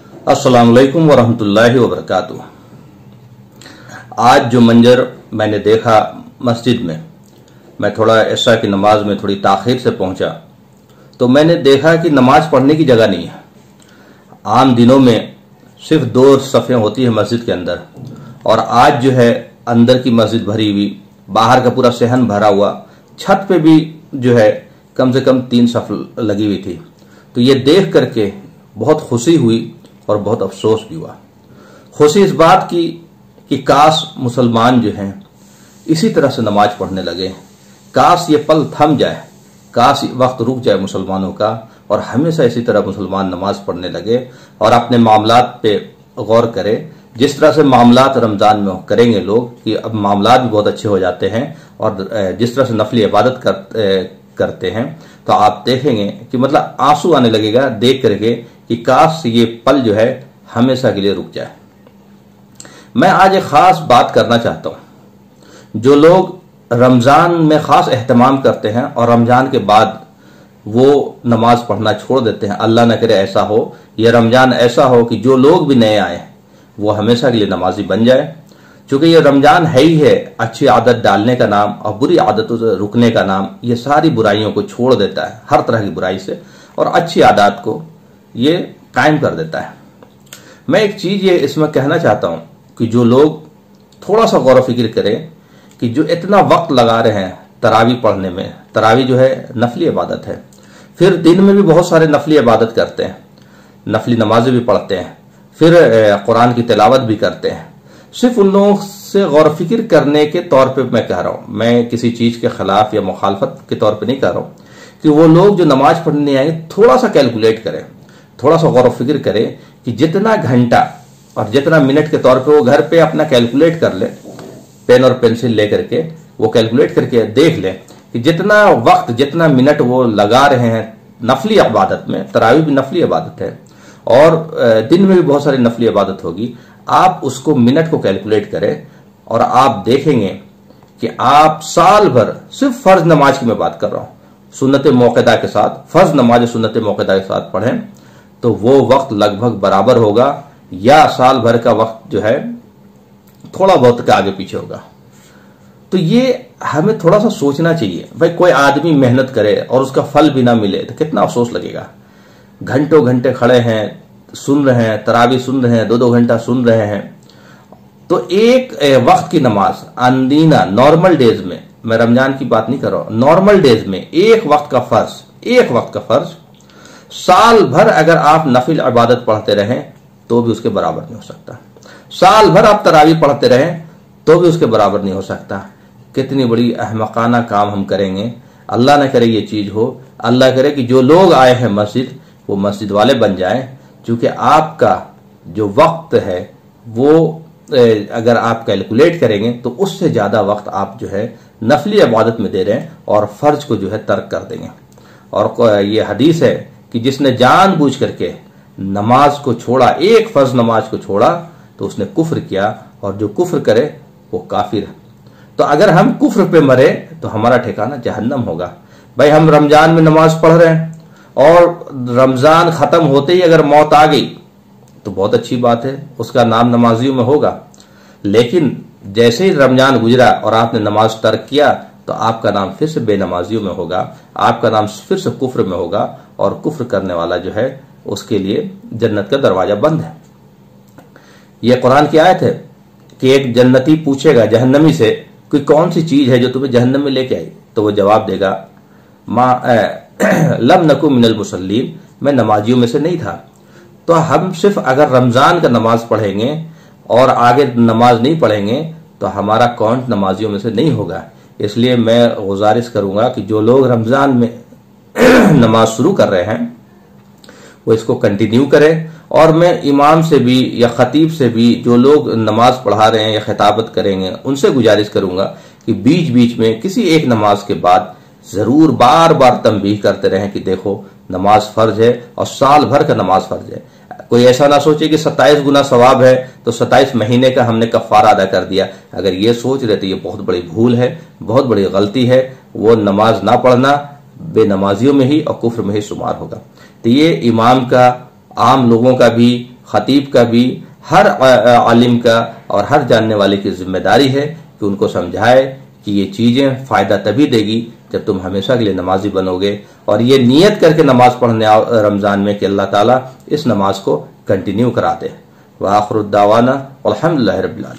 अस्सलाम वालेकुम वरहमतुल्लाहि वबरकातुह। आज जो मंजर मैंने देखा मस्जिद में, मैं थोड़ा इशा की नमाज में थोड़ी ताखीर से पहुंचा तो मैंने देखा कि नमाज पढ़ने की जगह नहीं है। आम दिनों में सिर्फ 2 सफ़ें होती है मस्जिद के अंदर, और आज जो है अंदर की मस्जिद भरी हुई, बाहर का पूरा सहन भरा हुआ, छत पे भी जो है कम से कम 3 सफ़ लगी हुई थी। तो ये देख करके बहुत खुशी हुई और बहुत अफसोस भी हुआ। खुशी इस बात की कि काश मुसलमान जो हैं इसी तरह से नमाज पढ़ने लगे, काश ये पल थम जाए, काश वक्त रुक जाए मुसलमानों का, और हमेशा इसी तरह मुसलमान नमाज पढ़ने लगे और अपने मामलात पे गौर करें। जिस तरह से मामलात रमजान में करेंगे लोग कि अब मामलात भी बहुत अच्छे हो जाते हैं, और जिस तरह से नफली इबादत करते हैं, तो आप देखेंगे कि मतलब आंसू आने लगेगा देख करके कि काश ये पल जो है हमेशा के लिए रुक जाए। मैं आज एक खास बात करना चाहता हूं। जो लोग रमजान में खास एहतमाम करते हैं और रमजान के बाद वो नमाज पढ़ना छोड़ देते हैं, अल्लाह न करे ऐसा हो, यह रमजान ऐसा हो कि जो लोग भी नए आए वो हमेशा के लिए नमाजी बन जाए। चूंकि ये रमजान है ही है अच्छी आदत डालने का नाम और बुरी आदतों से रुकने का नाम। ये सारी बुराइयों को छोड़ देता है, हर तरह की बुराई से, और अच्छी आदत को ये कायम कर देता है। मैं एक चीज ये इसमें कहना चाहता हूं कि जो लोग थोड़ा सा गौर फिक्र करें कि जो इतना वक्त लगा रहे हैं तरावी पढ़ने में, तरावी जो है नफली इबादत है, फिर दिन में भी बहुत सारे नफली इबादत करते हैं, नफली नमाजें भी पढ़ते हैं, फिर कुरान की तिलावत भी करते हैं। सिर्फ उन लोगों से गौर फिक्र करने के तौर पे मैं कह रहा हूं, मैं किसी चीज के खिलाफ या मुखालफत के तौर पे नहीं कह रहा हूं, कि वो लोग जो नमाज पढ़ने आएंगे थोड़ा सा कैलकुलेट करें, थोड़ा सा गौर फिक्र करें कि जितना घंटा और जितना मिनट के तौर पे वो घर पे अपना कैलकुलेट कर ले, पेन और पेंसिल लेकर के वो कैलकुलेट करके देख ले कि जितना वक्त जितना मिनट वो लगा रहे हैं नफली इबादत में, तरावी भी नफली इबादत है और दिन में भी बहुत सारी नफली इबादत होगी, आप उसको मिनट को कैलकुलेट करें और आप देखेंगे कि आप साल भर सिर्फ फर्ज नमाज की मैं बात कर रहा हूं, सुन्नत मौक़दा के साथ, फर्ज नमाज सुन्नत मौक़दा के साथ पढ़ें तो वो वक्त लगभग बराबर होगा, या साल भर का वक्त जो है थोड़ा बहुत के आगे पीछे होगा। तो ये हमें थोड़ा सा सोचना चाहिए। भाई कोई आदमी मेहनत करे और उसका फल भी ना मिले तो कितना अफसोस लगेगा। घंटों घंटे खड़े हैं, सुन रहे हैं, तरावी सुन रहे हैं, 2-2 घंटा सुन रहे हैं, तो एक वक्त की नमाज अंदीना नॉर्मल डेज में, मैं रमजान की बात नहीं कर रहा हूं, नॉर्मल डेज में एक वक्त का फर्ज साल भर अगर आप नफिल इबादत पढ़ते रहें तो भी उसके बराबर नहीं हो सकता। साल भर आप तरावी पढ़ते रहें तो भी उसके बराबर नहीं हो सकता। कितनी बड़ी अहमकाना काम हम करेंगे। अल्लाह न करे ये चीज हो, अल्लाह करे कि जो लोग आए हैं मस्जिद वो मस्जिद वाले बन जाएं, क्योंकि आपका जो वक्त है वो अगर आप कैलकुलेट करेंगे तो उससे ज्यादा वक्त आप जो है नफली इबादत में दे रहे हैं और फर्ज को जो है तर्क कर देंगे। और ये हदीस है कि जिसने जानबूझ करके नमाज को छोड़ा, एक फर्ज नमाज को छोड़ा, तो उसने कुफ्र किया, और जो कुफ्र करे वो काफिर है। तो अगर हम कुफ्र पे मरे तो हमारा ठिकाना जहन्नम होगा। भाई हम रमजान में नमाज पढ़ रहे हैं और रमजान खत्म होते ही अगर मौत आ गई तो बहुत अच्छी बात है, उसका नाम नमाजियों में होगा। लेकिन जैसे ही रमजान गुजरा और आपने नमाज तर्क किया तो आपका नाम फिर से बेनमाजियों में होगा, आपका नाम फिर से कुफ्र में होगा, और कुफ्र करने वाला जो है उसके लिए जन्नत का दरवाजा बंद है। यह कुरान की आयत है कि एक जन्नती पूछेगा जहन्नमी से कि कौन सी चीज है जो तुम्हें जहन्नम में लेके आई, तो वो जवाब देगा लम नकु मिनल मुसल्लीन, मैं नमाजियों में से नहीं था। तो हम सिर्फ अगर रमजान का नमाज पढ़ेंगे और आगे नमाज नहीं पढ़ेंगे तो हमारा काउंट नमाजियों में से नहीं होगा। इसलिए मैं गुजारिश करूंगा कि जो लोग रमजान में नमाज शुरू कर रहे हैं वो इसको कंटिन्यू करें, और मैं इमाम से भी या खतीब से भी जो लोग नमाज पढ़ा रहे हैं या खिताबत करेंगे उनसे गुजारिश करूंगा कि बीच बीच में किसी एक नमाज के बाद जरूर बार बार तंबीह करते रहें कि देखो नमाज फर्ज है और साल भर का नमाज फर्ज है। कोई ऐसा ना सोचे कि 27 गुना सवाब है तो 27 महीने का हमने कफ़ारा अदा कर दिया। अगर ये सोच रहे तो ये बहुत बड़ी भूल है, बहुत बड़ी गलती है। वो नमाज ना पढ़ना बेनमाजियों में ही और कुफ्र में ही शुमार होगा। तो ये इमाम का, आम लोगों का भी, खतीब का भी, हर आलिम का और हर जानने वाले की जिम्मेदारी है कि उनको समझाए कि ये चीजें फायदा तभी देगी जब तुम हमेशा के लिए नमाजी बनोगे और ये नियत करके नमाज पढ़ने आओ रमजान में कि अल्लाह ताला इस नमाज को कंटिन्यू कराते हैं। व आखिरुद्दावाना अल्हम्दुलिल्लाहि रब्बिल आलमीन।